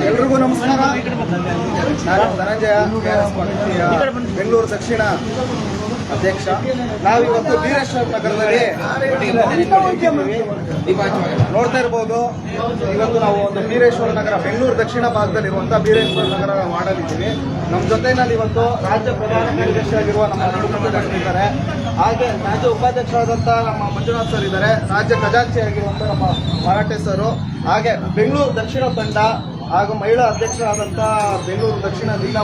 ಎಲ್ರಿಗೂ ನಮಸ್ಕಾರ. ನಾನು ಧನಂಜಯ, ಬೆಂಗಳೂರು ದಕ್ಷಿಣ ಅಧ್ಯಕ್ಷ. ನಾವಿವತ್ತು ಬೀರೇಶ್ವರ ನಗರದಲ್ಲಿ ನೋಡ್ತಾ ಇರ್ಬೋದು. ಇವತ್ತು ನಾವು ಒಂದು ಬೀರೇಶ್ವರ ನಗರ, ಬೆಂಗಳೂರು ದಕ್ಷಿಣ ಭಾಗದಲ್ಲಿರುವಂಥ ಬೀರೇಶ್ವರ ನಗರ ಮಾಡಲಿದ್ದೀವಿ. ನಮ್ಮ ಜೊತೆಯಲ್ಲಿ ಇವತ್ತು ರಾಜ್ಯ ಪ್ರಧಾನ ಕಾರ್ಯದರ್ಶಿಯಾಗಿರುವ ನಮ್ಮ ನಡುಕಂಠ ಇದ್ದಾರೆ, ಹಾಗೆ ರಾಜ್ಯ ಉಪಾಧ್ಯಕ್ಷರಾದಂಥ ನಮ್ಮ ಮಂಜುನಾಥ್ ಸರ್ ಇದ್ದಾರೆ, ರಾಜ್ಯ ಖಜಾಂಚಿಯಾಗಿರುವಂಥ ನಮ್ಮ ಮರಾಠೆ ಸರು, ಹಾಗೆ ಬೆಂಗಳೂರು ದಕ್ಷಿಣ ತಂಡ ಹಾಗೂ ಮಹಿಳಾ ಅಧ್ಯಕ್ಷರಾದಂಥ ಬೆಂಗಳೂರು ದಕ್ಷಿಣ ಜಿಲ್ಲಾ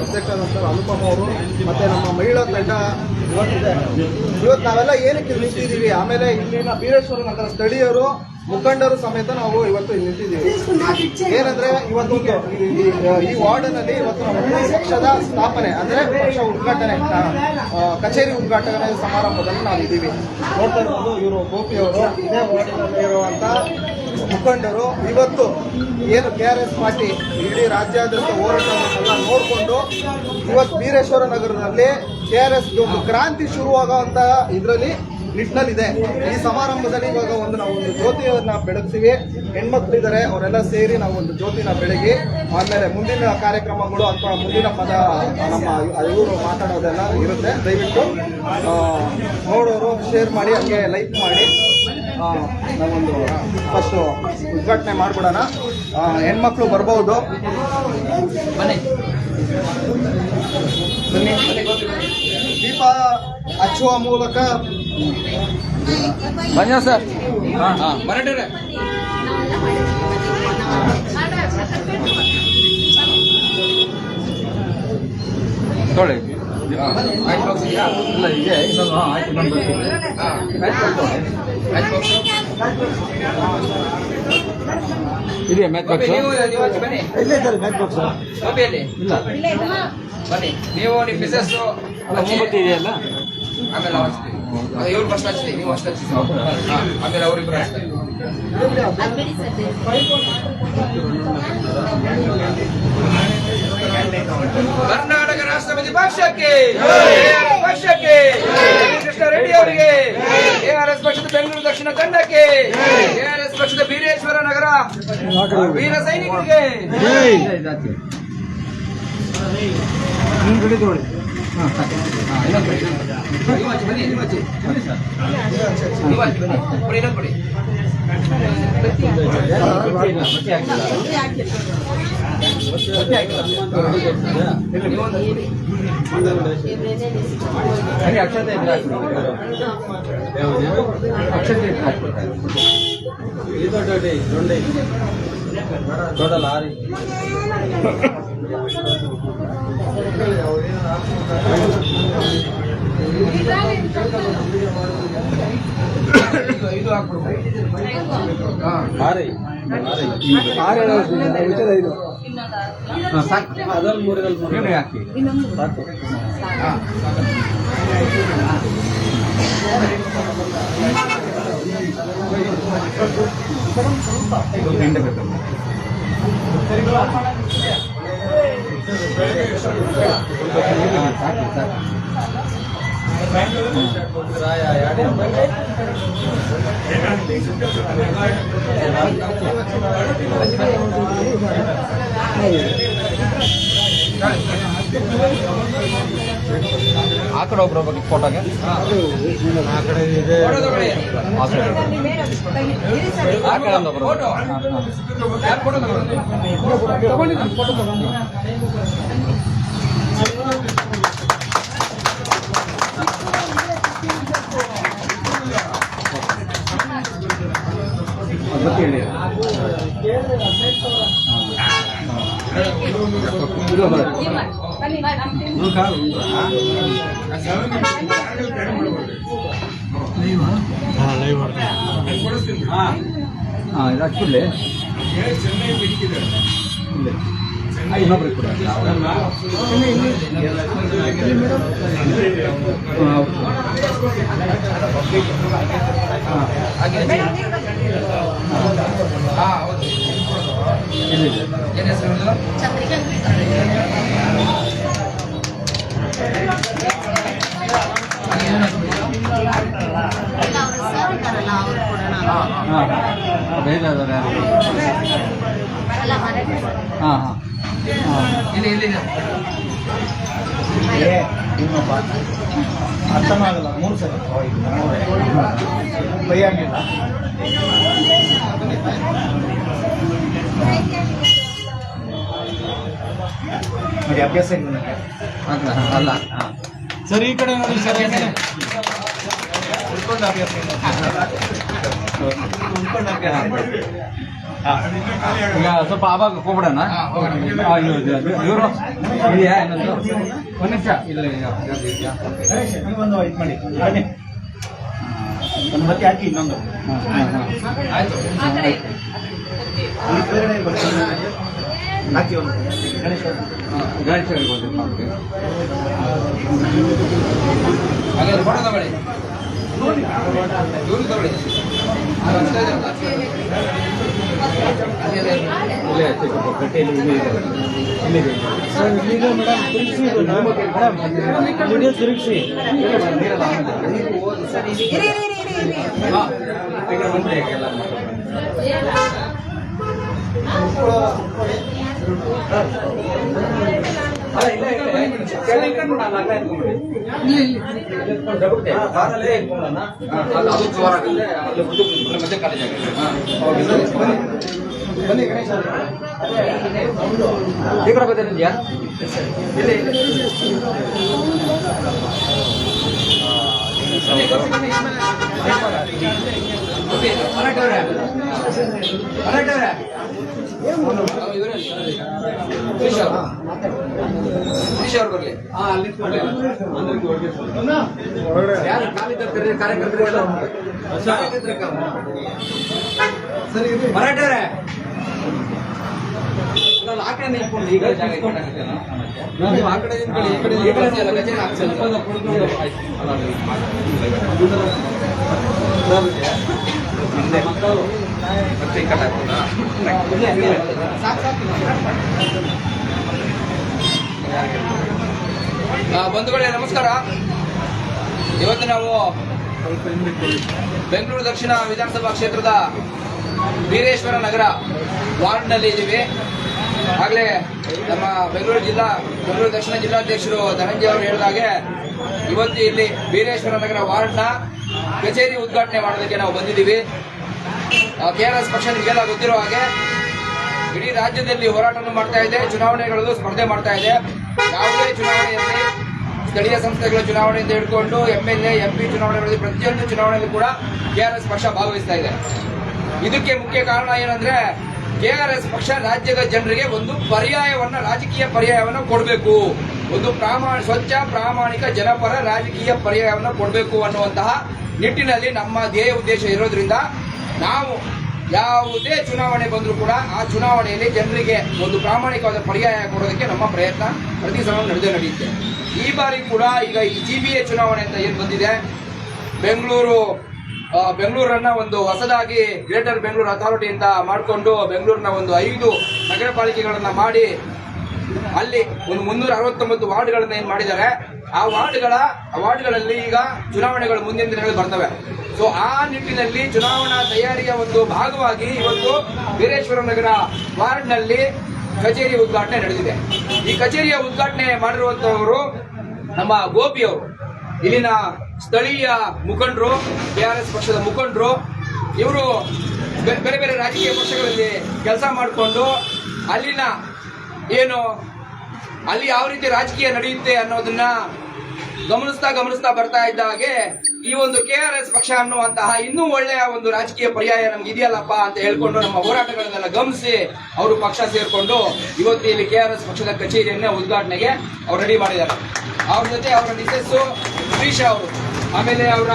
ಅಧ್ಯಕ್ಷರಾದಂಥ ಅನುಪಮ ಅವರು, ಮತ್ತು ನಮ್ಮ ಮಹಿಳಾ ತಂಡ ಇವತ್ತಿದೆ. ಇವತ್ತು ನಾವೆಲ್ಲ ಏನಕ್ಕೆ ನಿಂತಿದ್ದೀವಿ, ಆಮೇಲೆ ಇಲ್ಲಿನ ಬೀರೇಶ್ವರ ನಗರ ಸ್ಥಳೀಯರು ಮುಖಂಡರು ಸಮೇತ ನಾವು ಇವತ್ತು ನಿಂತಿದ್ದೀವಿ. ಏನಂದ್ರೆ ಇವತ್ತು ಈ ವಾರ್ಡ್ನಲ್ಲಿ ಇವತ್ತು ನಾವು ಪಕ್ಷದ ಸ್ಥಾಪನೆ ಅಂದ್ರೆ ಪಕ್ಷ ಉದ್ಘಾಟನೆ, ಕಚೇರಿ ಉದ್ಘಾಟನೆ ಸಮಾರಂಭದಲ್ಲಿ ನಾವು ಇದ್ದೀವಿ. ನೋಡ್ತಾ ಇರೋದು ಇವರು ಗೋಪಿ ಅವರು, ಇದೇ ವಾರ್ಡಿನಲ್ಲಿ ಇರುವಂತ ಮುಖಂಡರು. ಇವತ್ತು ಏನು KRS ಪಾರ್ಟಿ ಇಡೀ ರಾಜ್ಯಾದ್ಯಂತ ಹೋರಾಟವನ್ನೆಲ್ಲ ನೋಡಿಕೊಂಡು ಇವತ್ತು ಬೀರೇಶ್ವರ ನಗರದಲ್ಲಿ KRS ಒಂದು ಕ್ರಾಂತಿ ಶುರುವಾಗುವಂತ ಇದರಲ್ಲಿ ನಿಟ್ಟಿನಲ್ಲಿದೆ. ಈ ಸಮಾರಂಭದಲ್ಲಿ ಇವಾಗ ನಾವು ಒಂದು ಜ್ಯೋತಿಯನ್ನ ಬೆಳಗ್ತೀವಿ. ಹೆಣ್ಮಕ್ಳಿದ್ದಾರೆ, ಅವರೆಲ್ಲ ಸೇರಿ ನಾವು ಒಂದು ಜ್ಯೋತಿನ ಬೆಳಗಿ ಆಮೇಲೆ ಮುಂದಿನ ಕಾರ್ಯಕ್ರಮಗಳು ಅಥವಾ ಮುಂದಿನ ಪದ ನಮ್ಮ ಇವರು ಮಾತಾಡೋದೆಲ್ಲ ಇರುತ್ತೆ. ದಯವಿಟ್ಟು ನೋಡೋರು ಶೇರ್ ಮಾಡಿ, ಹಂಗೆ ಲೈಕ್ ಮಾಡಿ. ನಾವೊಂದು ಫಸ್ಟ್ ಉದ್ಘಾಟನೆ ಮಾಡ್ಬಿಡೋಣ. ಹೆಣ್ಮಕ್ಳು ಬರ್ಬೋದು, ಬನ್ನಿ. ದೀಪ ಹಚ್ಚುವ ಮೂಲಕ ಬನ್ನಿ ಸರ್. ಮರಾಠಿ ತೊಳೆ ಇಲ್ಲ ಇದೆ ಇದೆಯಾ ಮ್ಯಾಚ್ ಬಾಕ್ಸ್? ಇಲ್ಲೇ ಇದ್ದಾರೆ ಮ್ಯಾಚ್ ಬಾಕ್ಸ್. ಇಲ್ಲ ಬನ್ನಿ ನೀವು ನಿಮ್ಮ ಮಿಸಸ್ ಮುಂಬತ್ತಿ ಇದೆಯಲ್ಲ, ಆಮೇಲೆ ಇವ್ರು ಫಸ್ಟ್ ಹಚ್ತೀವಿ, ನೀವು ಫಸ್ಟ್ ಹಚ್ಚಿ, ಆಮೇಲೆ ಅವರಿಬ್ಬರು ಹಚ್ತಾರೆ. ಕರ್ನಾಟಕ ರಾಷ್ಟ್ರಪತಿ ಪಕ್ಷಕ್ಕೆ, ಪಕ್ಷಕ್ಕೆ, ಕೃಷ್ಣ ರೆಡ್ಡಿ ಅವರಿಗೆ, KRS ಪಕ್ಷದ ಬೆಂಗಳೂರು ದಕ್ಷಿಣ ತಂಡಕ್ಕೆ, KRS ಪಕ್ಷದ ಬೀರೇಶ್ವರ ನಗರ ವೀರ ಸೈನಿಕರಿಗೆ. ಟೋಟಲ್ 6 ಇದು ಹಾಕ್ಬಿಡ್ಬೋದು. ಅದರಲ್ಲಿ 3 ಹಾಕಿ ಸಾಕು. ಆ ಕಡೆ ಒಬ್ರು ಹೋಗ್ಬೇಕು ಫೋಟೋಗೆ. ಆ ಕಡೆ ಇದೆ, ಆ ಕಡೆ ಒಬ್ರು ಹಚ್ಬಿಡ್ಲಿ. ಇನ್ನೊಬ್ರಿಗೆ ಕೂಡ ಬೇಜಾರ ಹಾಂ ಹಾಂ ಇಲ್ಲಿ ಇಲ್ಲಿ ಇನ್ನೊಬ್ಬ ಅರ್ಥನಾಗಲ್ಲ 3 ಸಲ ಕೈ ಆಗಿಲ್ಲ. ನೋಡಿ ಅಭ್ಯಾಸ ಇಲ್ಲ ನನಗೆ. ಅಲ್ಲ ಸರ್ ಈ ಕಡೆ ನೋಡಿ ಸರ್ ಉಳ್ಕೊಂಡು ಅಭ್ಯಾಸ ಇಲ್ಲ. ಉಳ್ಕೊಂಡು ಅಭ್ಯಾಸ ಇಲ್ಲ. ಈಗ ಸ್ವಲ್ಪ ಆವಾಗ ಹೋಗ್ಬಿಡೋಣ. ಇವರು ಇದೆಯಾ ಇನ್ನೊಂದು ಒಂದು ನಿಮಿಷ ಇಲ್ಲ ಗಣೇಶ್, ನೀವೊಂದು ಇದು ಮಾಡಿ ಬನ್ನಿ. ಒಂದು ಮತ್ತೆ ಹಾಕಿ ಇನ್ನೊಂದು ಆಯ್ತು. ಇಲ್ಲಿ ಕೆಳಗಡೆ ಬರ್ತೀನಿ. ಹಾಕಿ ಒಂದು ಗಣೇಶ ಹಾಗೆ ಫೋಟೋ ತಗೊಳ್ಳಿ. ಇವ್ರು ತಗೊಳ್ಳಿ. ಸರ್ ಈಗ ಮೇಡಮ್ ತಿರುಗಿಸಿ ಮೇಡಮ್ ವಿಡಿಯೋ ತಿರುಗಿಸಿ ಅದು ಜೋರಾಗುತ್ತೆ. ಮತ್ತೆ ಕಾಲೇಜ್ ಬನ್ನಿ ಗಣೇಶ. ಈ ಕಡೆ ಬಂದಿದ್ಯಾ ಅವ್ರು ಬರಲಿ. ಯಾರು ಕಾರ್ಯಕರ್ತರು ಕಾರ್ಯಕರ್ತರು ಸರಿ ಇದು ಮರಾಠರೇ ನಾನು ಆ ಕಡೆ ನಿಂತ್ಕೊಂಡು ಈಗ ಜಾಗ ಈ ಕಡೆ ಹಾಕ್ತೇನೆ. ನೀವು ಆ ಕಡೆ ನಿಂತ್ಕೊಳ್ಳಿ, ಈ ಕಡೆ ನಿಂತ್ಕೊಳ್ಳಿ, ಕಚೇರಿ ಹಾಕ್ಸಲ್ಲ. ಮತ್ತೆ ಈ ಕಡೆ ಹಾಕೋದಾ? ಬಂಧುಗಳೇ ನಮಸ್ಕಾರ. ಇವತ್ತು ನಾವು ಬೆಂಗಳೂರು ದಕ್ಷಿಣ ವಿಧಾನಸಭಾ ಕ್ಷೇತ್ರದ ವೀರೇಶ್ವರ ನಗರ ವಾರ್ಡ್ನಲ್ಲಿ ಇದ್ದೀವಿ. ಆಗಲೇ ನಮ್ಮ ಬೆಂಗಳೂರು ದಕ್ಷಿಣ ಜಿಲ್ಲಾಧ್ಯಕ್ಷರು ಧನಂಜಯ ಅವರು ಹೇಳಿದಾಗೆ ಇವತ್ತು ಇಲ್ಲಿ ವೀರೇಶ್ವರ ನಗರ ವಾರ್ಡ್ನ ಕಚೇರಿ ಉದ್ಘಾಟನೆ ಮಾಡೋದಕ್ಕೆ ನಾವು ಬಂದಿದ್ದೀವಿ. KRS ಪಕ್ಷ ನಿಮಗೆಲ್ಲ ಗೊತ್ತಿರೋ ಹಾಗೆ ಇಡೀ ರಾಜ್ಯದಲ್ಲಿ ಹೋರಾಟವನ್ನು ಮಾಡ್ತಾ ಇದೆ, ಚುನಾವಣೆಗಳಲ್ಲೂ ಸ್ಪರ್ಧೆ ಮಾಡ್ತಾ ಇದೆ. ಯಾವುದೇ ಚುನಾವಣೆಯಲ್ಲಿ ಸ್ಥಳೀಯ ಸಂಸ್ಥೆಗಳ ಚುನಾವಣೆಯಿಂದ ಹಿಡ್ಕೊಂಡು MLA, MP ಚುನಾವಣೆಗಳಲ್ಲಿ ಪ್ರತಿಯೊಂದು ಚುನಾವಣೆಯಲ್ಲೂ ಕೂಡ KRS ಪಕ್ಷ ಭಾಗವಹಿಸ್ತಾ ಇದೆ. ಇದಕ್ಕೆ ಮುಖ್ಯ ಕಾರಣ ಏನಂದ್ರೆ KRS ಪಕ್ಷ ರಾಜ್ಯದ ಜನರಿಗೆ ಒಂದು ರಾಜಕೀಯ ಪರ್ಯಾಯವನ್ನು ಕೊಡಬೇಕು, ಒಂದು ಸ್ವಚ್ಛ ಪ್ರಾಮಾಣಿಕ ಜನಪರ ರಾಜಕೀಯ ಪರ್ಯಾಯವನ್ನು ಕೊಡಬೇಕು ಅನ್ನುವಂತಹ ನಿಟ್ಟಿನಲ್ಲಿ ನಮ್ಮ ಧ್ಯೇಯ ಉದ್ದೇಶ ಇರೋದ್ರಿಂದ ನಾವು ಯಾವುದೇ ಚುನಾವಣೆ ಬಂದರೂ ಕೂಡ ಆ ಚುನಾವಣೆಯಲ್ಲಿ ಜನರಿಗೆ ಒಂದು ಪ್ರಾಮಾಣಿಕವಾದ ಪರ್ಯಾಯ ಕೊಡೋದಕ್ಕೆ ನಮ್ಮ ಪ್ರಯತ್ನ ಪ್ರತಿ ಸಲ ನಡೆಯುತ್ತೆ. ಈ ಬಾರಿ ಕೂಡ ಈಗ ಈ GBA ಚುನಾವಣೆ ಅಂತ ಏನು ಬಂದಿದೆ, ಬೆಂಗಳೂರನ್ನ ಒಂದು ಹೊಸದಾಗಿ ಗ್ರೇಟರ್ ಬೆಂಗಳೂರು ಅಥಾರಿಟಿ ಅಂತ ಮಾಡಿಕೊಂಡು ಬೆಂಗಳೂರಿನ ಒಂದು 5 ನಗರ ಪಾಲಿಕೆಗಳನ್ನ ಮಾಡಿ ಅಲ್ಲಿ ಒಂದು 369 ವಾರ್ಡ್ಗಳನ್ನ ಏನ್ ಮಾಡಿದ್ದಾರೆ. ಆ ವಾರ್ಡ್ಗಳಲ್ಲಿ ಈಗ ಚುನಾವಣೆಗಳು ಮುಂದಿನ ದಿನಗಳಲ್ಲಿ ಬರ್ತವೆ. ಸೊ ಆ ನಿಟ್ಟಿನಲ್ಲಿ ಚುನಾವಣಾ ತಯಾರಿಯ ಒಂದು ಭಾಗವಾಗಿ ಇವತ್ತು ವೀರೇಶ್ವರ ನಗರ ವಾರ್ಡ್ನಲ್ಲಿ ಕಚೇರಿ ಉದ್ಘಾಟನೆ ನಡೆದಿದೆ. ಈ ಕಚೇರಿಯ ಉದ್ಘಾಟನೆ ಮಾಡಿರುವಂತವರು ನಮ್ಮ ಗೋಪಿ ಅವರು, ಇಲ್ಲಿನ ಸ್ಥಳೀಯ ಮುಖಂಡರು, KRS ಪಕ್ಷದ ಮುಖಂಡರು. ಇವರು ಬೇರೆ ಬೇರೆ ರಾಜಕೀಯ ಪಕ್ಷಗಳಲ್ಲಿ ಕೆಲಸ ಮಾಡಿಕೊಂಡು ಅಲ್ಲಿ ಯಾವ ರೀತಿ ರಾಜಕೀಯ ನಡೆಯುತ್ತೆ ಅನ್ನೋದನ್ನ ಗಮನಿಸ್ತಾ ಬರ್ತಾ ಇದ್ದ ಹಾಗೆ ಈ ಒಂದು KRS ಪಕ್ಷ ಅನ್ನುವಂತಹ ಇನ್ನೂ ಒಳ್ಳೆಯ ಒಂದು ರಾಜಕೀಯ ಪರ್ಯಾಯ ನಮ್ಗೆ ಇದೆಯಲ್ಲಪ್ಪ ಅಂತ ಹೇಳ್ಕೊಂಡು ನಮ್ಮ ಹೋರಾಟಗಳನ್ನೆಲ್ಲ ಗಮನಿಸಿ ಅವರು ಪಕ್ಷ ಸೇರ್ಕೊಂಡು ಇವತ್ತು ಇಲ್ಲಿ KRS ಪಕ್ಷದ ಕಚೇರಿಯನ್ನ ಉದ್ಘಾಟನೆಗೆ ಅವ್ರು ರೆಡಿ ಮಾಡಿದ್ದಾರೆ. ಅವ್ರ ಜೊತೆ ಅವರ ಮಿಸೆಸ್ ಶ್ರೀಶಾ ಅವರು, ಆಮೇಲೆ ಅವರ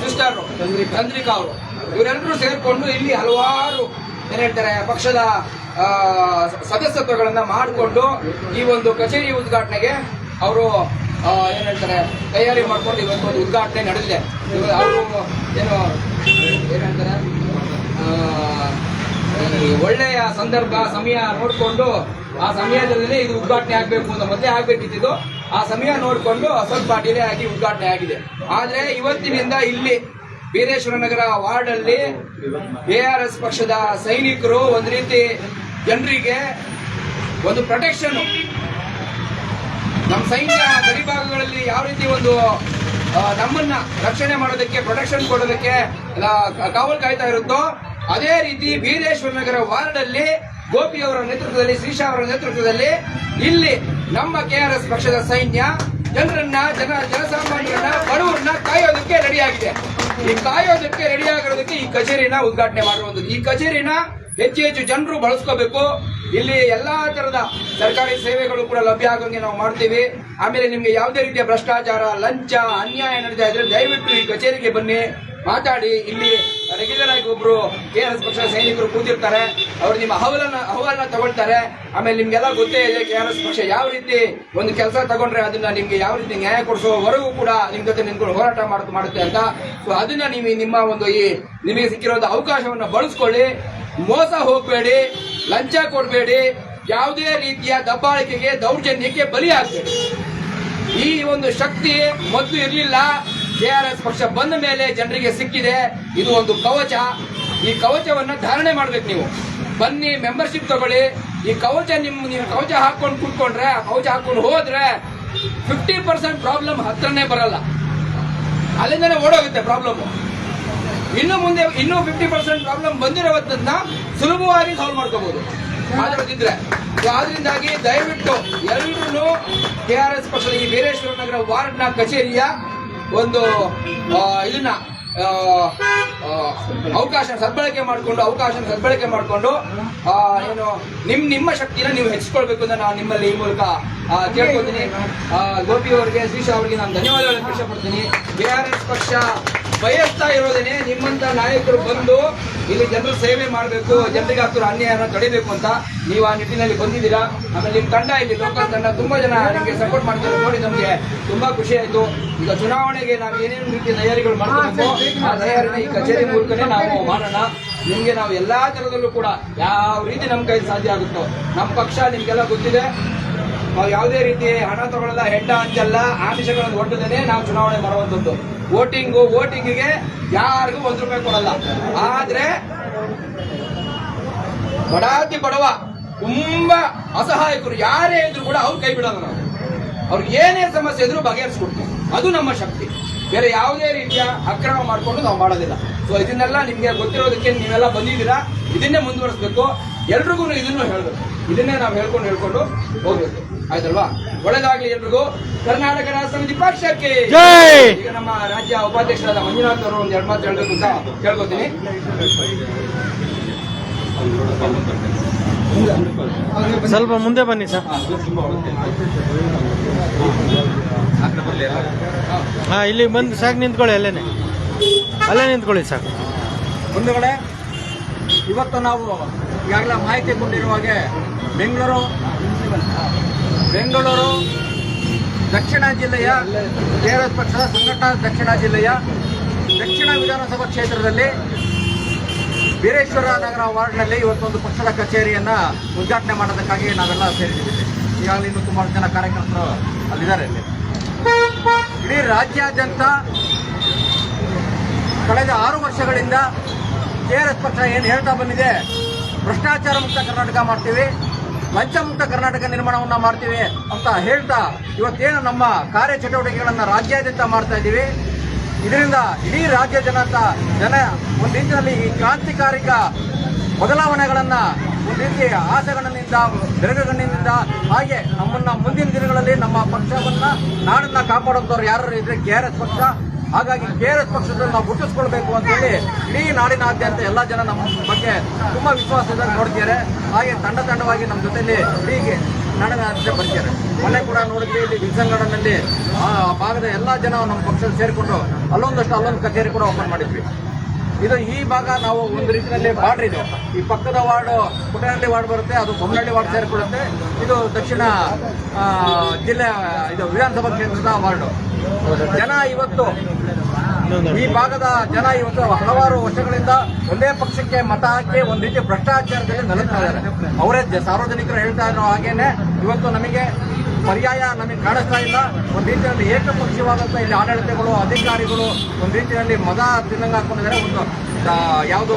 ಸಿಸ್ಟರ್ ಚಂದ್ರಿಕಾ ಅವರು, ಇವರೆಲ್ಲರೂ ಸೇರ್ಕೊಂಡು ಇಲ್ಲಿ ಹಲವಾರು ಏನ್ ಹೇಳ್ತಾರೆ ಪಕ್ಷದ ಸದಸ್ಯತ್ವಗಳನ್ನ ಮಾಡಿಕೊಂಡು ಈ ಒಂದು ಕಚೇರಿ ಉದ್ಘಾಟನೆಗೆ ಅವರು ಏನ್ ಹೇಳ್ತಾರೆ ತಯಾರಿ ಮಾಡ್ಕೊಂಡು ಇವತ್ತು ಒಂದು ಉದ್ಘಾಟನೆ ನಡೆದಿದೆ. ಅವರು ಏನ್ ಹೇಳ್ತಾರೆ ಈ ಒಳ್ಳೆಯ ಸಂದರ್ಭ ಸಮಯ ನೋಡಿಕೊಂಡು ಆ ಸಮಯದಲ್ಲಿ ಇದು ಉದ್ಘಾಟನೆ ಆಗಬೇಕು ಅಂತ ಮತ್ತೆ ಆಗ್ಬೇಕಿದ್ದು, ಆ ಸಮಯ ನೋಡಿಕೊಂಡು ಸ್ವಲ್ಪ ಡಿಲೇ ಆಗಿ ಉದ್ಘಾಟನೆ ಆಗಿದೆ. ಆದ್ರೆ ಇವತ್ತಿನಿಂದ ಇಲ್ಲಿ ಬೀರೇಶ್ವರ ನಗರ ವಾರ್ಡ್ ಅಲ್ಲಿ ARS ಪಕ್ಷದ ಸೈನಿಕರು ಒಂದು ರೀತಿ ಜನರಿಗೆ ಒಂದು ಪ್ರೊಟೆಕ್ಷನ್, ನಮ್ಮ ಸೈನ್ಯ ಗಡಿ ಭಾಗಗಳಲ್ಲಿ ಯಾವ ರೀತಿ ಒಂದು ನಮ್ಮನ್ನ ರಕ್ಷಣೆ ಮಾಡೋದಕ್ಕೆ, ಪ್ರೊಟೆಕ್ಷನ್ ಕೊಡೋದಕ್ಕೆ ಕಾವಲು ಕಾಯ್ತಾ ಇರುತ್ತೋ ಅದೇ ರೀತಿ ಬೀರೇಶ್ವರ ನಗರ ವಾರ್ಡ್ ಅಲ್ಲಿ ಗೋಪಿ ಅವರ ನೇತೃತ್ವದಲ್ಲಿ, ಶ್ರೀಶಾ ಅವರ ನೇತೃತ್ವದಲ್ಲಿ ಇಲ್ಲಿ ನಮ್ಮ KRS ಪಕ್ಷದ ಸೈನ್ಯ ಜನರನ್ನ, ಜನಸಾಮಾನ್ಯರನ್ನ, ಬಡವರನ್ನ ಕಾಯೋದಕ್ಕೆ ರೆಡಿಯಾಗಿದೆ. ಈ ಕಾಯೋದಕ್ಕೆ ರೆಡಿಯಾಗಿರೋದಕ್ಕೆ ಈ ಕಚೇರಿನ ಉದ್ಘಾಟನೆ ಮಾಡಿರುವಂತದ್ದು. ಈ ಕಚೇರಿನ ಹೆಚ್ಚು ಹೆಚ್ಚು ಜನರು ಬಳಸ್ಕೋಬೇಕು. ಇಲ್ಲಿ ಎಲ್ಲಾ ತರದ ಸರ್ಕಾರಿ ಸೇವೆಗಳು ಕೂಡ ಲಭ್ಯ ಆಗೋಂಗೆ ನಾವು ಮಾಡ್ತೀವಿ. ಆಮೇಲೆ ನಿಮ್ಗೆ ಯಾವುದೇ ರೀತಿಯ ಭ್ರಷ್ಟಾಚಾರ, ಲಂಚ, ಅನ್ಯಾಯ ನಡೀತಾ ಇದ್ರೆ ದಯವಿಟ್ಟು ಈ ಕಚೇರಿಗೆ ಬನ್ನಿ, ಮಾತಾಡಿ. ಇಲ್ಲಿ ರೆಗ್ಯುಲರ್ ಆಗಿ ಒಬ್ರು KRS ಪಕ್ಷದ ಸೈನಿಕರು ಕೂತಿರ್ತಾರೆ, ಅವ್ರು ನಿಮ್ಮ ಅಹವಾಲನ್ನ ತಗೊಳ್ತಾರೆ. ಆಮೇಲೆ ನಿಮ್ಗೆಲ್ಲ ಗೊತ್ತೇ ಇದೆ KRS ಪಕ್ಷ ಯಾವ ರೀತಿ ಒಂದು ಕೆಲಸ ತಗೊಂಡ್ರೆ ಅದನ್ನ ನಿಮ್ಗೆ ಯಾವ ರೀತಿ ನ್ಯಾಯ ಕೊಡಿಸುವವರೆಗೂ ಕೂಡ ನಿಮ್ ಜೊತೆ ನಿಂತ್ಕೊಂಡು ಹೋರಾಟ ಮಾಡುತ್ತೆ ಅಂತ. ಸೊ ಅದನ್ನ ನೀವು ನಿಮ್ಮ ಒಂದು ಈ ನಿಮಗೆ ಸಿಕ್ಕಿರುವಂತಹ ಅವಕಾಶವನ್ನ ಬಳಸ್ಕೊಳ್ಳಿ. ಮೋಸ ಹೋಗಬೇಡಿ, ಲಂಚ ಕೊಡಬೇಡಿ, ಯಾವುದೇ ರೀತಿಯ ದಬ್ಬಾಳಿಕೆಗೆ, ದೌರ್ಜನ್ಯಕ್ಕೆ ಬಲಿಯಾಗಬೇಡಿ. ಈ ಒಂದು ಶಕ್ತಿ ಮೊದಲು ಇರಲಿಲ್ಲ. KRS ಪಕ್ಷ ಬಂದ ಮೇಲೆ ಜನರಿಗೆ ಸಿಕ್ಕಿದೆ. ಇದು ಒಂದು ಕವಚ. ಈ ಕವಚವನ್ನ ಧಾರಣೆ ಮಾಡ್ಬೇಕು. ನೀವು ಬನ್ನಿ, ಮೆಂಬರ್ಶಿಪ್ ತಗೊಳ್ಳಿ. ಈ ಕವಚ ನೀವು ಕವಚ ಹಾಕೊಂಡು ಕೂತ್ಕೊಂಡ್ರೆ, ಕವಚ ಹಾಕೊಂಡು ಹೋದ್ರೆ 50% ಪ್ರಾಬ್ಲಮ್ ಹತ್ರನೇ ಬರಲ್ಲ, ಅಲ್ಲಿಂದನೇ ಓಡೋಗುತ್ತೆ ಪ್ರಾಬ್ಲಮ್. ಇನ್ನು ಮುಂದೆ 50% ಪ್ರಾಬ್ಲಮ್ ಬಂದಿರೋದನ್ನ ಸುಲಭವಾಗಿ ಸಾಲ್ವ್ ಮಾಡ್ಕೋಬಹುದು ಮಾತಾಡೋದಿದ್ರೆ. ಆದ್ರಿಂದಾಗಿ ದಯವಿಟ್ಟು ಎಲ್ಲರೂ KRS ಪಕ್ಷದ ಈ ಬೀರೇಶ್ವರ ನಗರ ವಾರ್ಡ್ನ ಕಚೇರಿಯ ಒಂದು ಇದನ್ನ ಅವಕಾಶ ಸದ್ಬಳಕೆ ಮಾಡಿಕೊಂಡು ಏನು ನಿಮ್ಮ ಶಕ್ತಿನ ನೀವು ಹೆಚ್ಚಿಕೊಳ್ಬೇಕು ಅಂತ ನಾನು ನಿಮ್ಮಲ್ಲಿ ಈ ಮೂಲಕ ಕೇಳ್ಕೊತೀನಿ. ಗೋಪಿ ಅವರಿಗೆ, ಶ್ರೀಶಾ ಅವರಿಗೆ ನಾನು ಧನ್ಯವಾದಗಳನ್ನು ಇಷ್ಟಪಡ್ತೀನಿ. KRS ಪಕ್ಷ ಬಯಸ್ತಾ ಇರೋದೇನೆ ನಿಮ್ಮಂತ ನಾಯಕರು ಬಂದು ಇಲ್ಲಿ ಜನರ ಸೇವೆ ಮಾಡಬೇಕು, ಜನರಿಗೆ ಆಗ್ತಿರೋ ಅನ್ಯಾಯನ ತಡಿಬೇಕು ಅಂತ. ನೀವು ಆ ನಿಟ್ಟಿನಲ್ಲಿ ಬಂದಿದ್ದೀರಾ. ಆಮೇಲೆ ನಿಮ್ಮ ತಂಡ, ಇಲ್ಲಿ ಲೋಕಲ್ ತಂಡ ತುಂಬಾ ಜನ ನಿಮಗೆ ಸಪೋರ್ಟ್ ಮಾಡ್ತಾರೆ ನೋಡಿ, ನಮಗೆ ತುಂಬಾ ಖುಷಿ ಆಯ್ತು. ಈಗ ಚುನಾವಣೆಗೆ ನಾವು ಏನೇನು ರೀತಿಯ ತಯಾರಿಗಳು ಮಾಡಬೇಕು ಆ ತಯಾರಿನ ಈ ಕಚೇರಿ ಮೂಲಕನೇ ನಾವು ಮಾಡೋಣ. ನಿಮ್ಗೆ ನಾವು ಎಲ್ಲಾ ತರದಲ್ಲೂ ಕೂಡ ಯಾವ ರೀತಿ ನಮ್ಮ ಕೈ ಸಾಧ್ಯ ಆಗುತ್ತೋ, ನಮ್ಮ ಪಕ್ಷ ನಿಮ್ಗೆಲ್ಲ ಗೊತ್ತಿದೆ, ನಾವು ಯಾವುದೇ ರೀತಿ ಹಣ ತಗೊಳ್ಳಲ್ಲ, ಹೆಡ್ಡ ಹಂಚಲ್ಲ, ಆಮಿಷಗಳನ್ನು ಒಡ್ಡದೇನೆ ನಾವು ಚುನಾವಣೆ ಮಾಡುವಂಥದ್ದು. ವೋಟಿಂಗಿಗೆ ಯಾರಿಗೂ ₹1 ಕೊಡಲ್ಲ. ಆದ್ರೆ ಬಡಾತಿ ಬಡವ ತುಂಬಾ ಅಸಹಾಯಕರು ಯಾರೇ ಇದ್ರು ಕೂಡ ಅವ್ರು ಕೈ ಬಿಡಲ್ಲ. ನಾವು ಅವ್ರಿಗೆ ಏನೇ ಸಮಸ್ಯೆ ಇದ್ರು ಬಗೆಹರಿಸ್ಕೊಡ್ತೀವಿ. ಅದು ನಮ್ಮ ಶಕ್ತಿ. ಬೇರೆ ಯಾವುದೇ ರೀತಿಯ ಅಕ್ರಮ ಮಾಡ್ಕೊಂಡು ನಾವು ಮಾಡೋದಿಲ್ಲ. ಸೊ ಇದನ್ನೆಲ್ಲ ನಿಮ್ಗೆ ಗೊತ್ತಿರೋದಕ್ಕೆ ನೀವೆಲ್ಲ ಬಂದಿದ್ದೀರಾ. ಇದನ್ನೇ ಮುಂದುವರಿಸಬೇಕು. ಎಲ್ರಿಗೂ ಇದನ್ನು ಹೇಳ್ಬೇಕು. ಇದನ್ನೇ ನಾವು ಹೇಳ್ಕೊಂಡು ಹೋಗ್ಬೇಕು. ಆಯ್ತಲ್ವಾ? ಒಳ್ಳೆದಾಗ್ಲಿ ಎಲ್ರಿಗೂ. ಕರ್ನಾಟಕ ರಾಷ್ಟ್ರ ಸಮಿತಿ ಪಕ್ಷಕ್ಕೆ ಈಗ ನಮ್ಮ ರಾಜ್ಯ ಉಪಾಧ್ಯಕ್ಷರಾದ ಮಂಜುನಾಥ್ ಅವರು ಒಂದು 2 ಮಾತು ಹೇಳಬೇಕು ಅಂತ ಕೇಳ್ಕೊತೀನಿ. ಸ್ವಲ್ಪ ಮುಂದೆ ಬನ್ನಿ ಸರ್. ಹಾ, ಇಲ್ಲಿ ಬಂದು ಸಾಕು, ನಿಂತ್ಕೊಳ್ಳಿ. ಅಲ್ಲೇ ನಿಂತ್ಕೊಳ್ಳಿ ಸಾಕು. ಬಂಧುಗಳೇ, ಇವತ್ತು ನಾವು ಈಗಾಗಲೇ ಮಾಹಿತಿ ಕೊಟ್ಟಿರುವ ಹಾಗೆ ಬೆಂಗಳೂರು ದಕ್ಷಿಣ ಜಿಲ್ಲೆಯ KRS ಪಕ್ಷದ ಸಂಘಟನಾ ದಕ್ಷಿಣ ಜಿಲ್ಲೆಯ ದಕ್ಷಿಣ ವಿಧಾನಸಭಾ ಕ್ಷೇತ್ರದಲ್ಲಿ ಬೀರೇಶ್ವರ ನಗರ ವಾರ್ಡ್ನಲ್ಲಿ ಇವತ್ತೊಂದು ಪಕ್ಷದ ಕಚೇರಿಯನ್ನ ಉದ್ಘಾಟನೆ ಮಾಡೋದಕ್ಕಾಗಿ ನಾವೆಲ್ಲ ಸೇರಿದ್ದೀವಿ. ಈಗಾಗಲೇ ಇನ್ನೂ ಸುಮಾರು ಜನ ಕಾರ್ಯಕರ್ತರು ಅಲ್ಲಿದ್ದಾರೆ. ಇಡೀ ರಾಜ್ಯಾದ್ಯಂತ ಕಳೆದ 6 ವರ್ಷಗಳಿಂದ KRS ಪಕ್ಷ ಏನು ಹೇಳ್ತಾ ಬಂದಿದೆ, ಭ್ರಷ್ಟಾಚಾರ ಮುಕ್ತ ಕರ್ನಾಟಕ ಮಾಡ್ತೀವಿ, ಲಂಚ ಮುಕ್ತ ಕರ್ನಾಟಕ ನಿರ್ಮಾಣವನ್ನ ಮಾಡ್ತೀವಿ ಅಂತ ಹೇಳ್ತಾ ಇವತ್ತೇನು ನಮ್ಮ ಕಾರ್ಯಚಟುವಟಿಕೆಗಳನ್ನ ರಾಜ್ಯಾದ್ಯಂತ ಮಾಡ್ತಾ ಇದ್ದೀವಿ. ಇದರಿಂದ ಇಡೀ ರಾಜ್ಯ ಜನ ಒಂದು ರೀತಿಯಲ್ಲಿ ಈ ಕ್ರಾಂತಿಕಾರಿಕ ಬದಲಾವಣೆಗಳನ್ನ ಒಂದು ರೀತಿ ಆಸೆಗಣ್ಣಿನಿಂದ, ಬೆರಗಣ್ಣಿನಿಂದ, ಹಾಗೆ ನಮ್ಮನ್ನ ಮುಂದಿನ ದಿನಗಳಲ್ಲಿ ನಮ್ಮ ಪಕ್ಷವನ್ನ, ನಾಡನ್ನ ಕಾಪಾಡುವಂಥವ್ರು ಯಾರು ಇದ್ರೆ KRS ಪಕ್ಷ. ಹಾಗಾಗಿ KRS ಪಕ್ಷದಲ್ಲಿ ನಾವು ಗುರುತಿಸ್ಕೊಳ್ಬೇಕು ಅಂತ ಹೇಳಿ ಇಡೀ ನಾಡಿನಾದ್ಯಂತ ಎಲ್ಲ ಜನ ನಮ್ಮ ಬಗ್ಗೆ ತುಂಬಾ ವಿಶ್ವಾಸದಿಂದ ನೋಡ್ತಾರೆ. ಹಾಗೆ ತಂಡವಾಗಿ ನಮ್ಮ ಜೊತೆಯಲ್ಲಿ ಹೀಗೆ ನಾಡಿನಾದ್ಯಂತ ಬರ್ತಾರೆ. ಮೊನ್ನೆ ಕೂಡ ನೋಡಿದ್ವಿ, ಇಲ್ಲಿ ವಿಲ್ಸನ್ ಗಾರ್ಡನ್ನಲ್ಲಿ ಆ ಭಾಗದ ಎಲ್ಲ ಜನ ನಮ್ಮ ಪಕ್ಷದ ಸೇರಿಕೊಂಡು ಅಲ್ಲೊಂದು ಕಚೇರಿ ಕೂಡ ಓಪನ್ ಮಾಡಿದ್ವಿ. ಇದು ಈ ಭಾಗ ನಾವು ಒಂದು ರೀತಿಯಲ್ಲಿ ಬಾರ್ಡರ್ ಇದು. ಈ ಪಕ್ಕದ ವಾರ್ಡ್ ಪುಟ್ಟನಹಳ್ಳಿ ವಾರ್ಡ್ ಬರುತ್ತೆ, ಅದು ಬೊಮ್ಮನಹಳ್ಳಿ ವಾರ್ಡ್ ಸೇರಿಕೊಳ್ಳುತ್ತೆ. ಇದು ದಕ್ಷಿಣ ಜಿಲ್ಲೆ, ಇದು ವಿಧಾನಸಭಾ ಕ್ಷೇತ್ರದ ವಾರ್ಡ್. ಜನ ಇವತ್ತು, ಈ ಭಾಗದ ಜನ ಇವತ್ತು ಹಲವಾರು ವರ್ಷಗಳಿಂದ ಒಂದೇ ಪಕ್ಷಕ್ಕೆ ಮತ ಹಾಕಿ ಒಂದು ರೀತಿ ಭ್ರಷ್ಟಾಚಾರದಲ್ಲಿ ನಲುಗ್ತಾ ಇದ್ದಾರೆ. ಅವರೇ ಸಾರ್ವಜನಿಕರು ಹೇಳ್ತಾ ಇರೋ ಹಾಗೇನೆ ಇವತ್ತು ನಮಗೆ ಪರ್ಯಾಯ ನಮಗೆ ಕಾಣಿಸ್ತಾ ಇಲ್ಲ. ಒಂದು ರೀತಿಯಲ್ಲಿ ಏಕಪಕ್ಷೀಯವಾದಂಥ ಇಲ್ಲಿ ಆಡಳಿತಗಳು, ಅಧಿಕಾರಿಗಳು ಒಂದು ರೀತಿಯಲ್ಲಿ ಮದ ತಿನ್ನಂಗ ಹಾಕೊಂಡಿದ್ದಾರೆ. ಒಂದು ಯಾವುದು